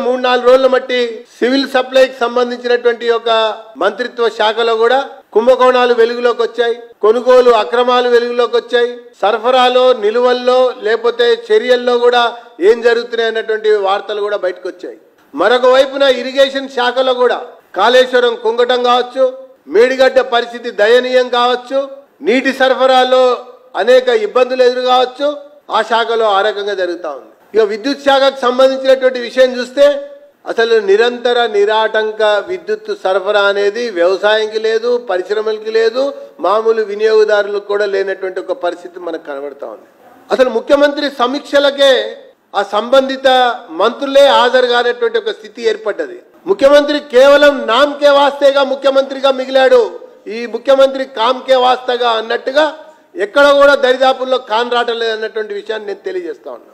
3-4 రోజుల మట్టి సివిల్ సప్లైకి సంబంధించినటువంటి ఒక మంత్రిత్వ శాఖలో కూడా కుంభకోణాలు వెలుగులోకి వచ్చాయి, కొనుగోలు అక్రమాలు వెలుగులోకి వచ్చాయి, సరఫరాలో నిలువల్లో లేకపోతే చర్యల్లో కూడా ఏం జరుగుతున్నాయి అన్నటువంటి వార్తలు కూడా బయటకు వచ్చాయి. మరొక వైపున ఇరిగేషన్ శాఖలో కూడా కాళేశ్వరం కుంగటం కావచ్చు, మేడిగడ్డ పరిస్థితి దయనీయం కావచ్చు, నీటి సరఫరాలో అనేక ఇబ్బందులు ఎదురు కావచ్చు, ఆ శాఖలో ఆ రకంగా జరుగుతూ ఉంది. ఇక విద్యుత్ శాఖకు సంబంధించినటువంటి విషయం చూస్తే అసలు నిరంతర నిరాటంక విద్యుత్ సరఫరా అనేది వ్యవసాయానికి లేదు, పరిశ్రమలకి లేదు, మామూలు వినియోగదారులకు కూడా లేనటువంటి ఒక పరిస్థితి మనకు కనబడతా ఉంది. అసలు ముఖ్యమంత్రి సమీక్షలకే ఆ సంబంధిత మంత్రులే హాజరు కానటువంటి ఒక స్థితి ఏర్పడ్డది. ముఖ్యమంత్రి కేవలం నామకే వాస్తేగా ముఖ్యమంత్రిగా మిగిలాడు, ఈ ముఖ్యమంత్రి కామ్కే వాస్తగా అన్నట్టుగా ఎక్కడ కూడా దరిదాపుల్లో కాన్ రావటం లేదన్నటువంటి విషయాన్ని నేను తెలియజేస్తా ఉన్నా.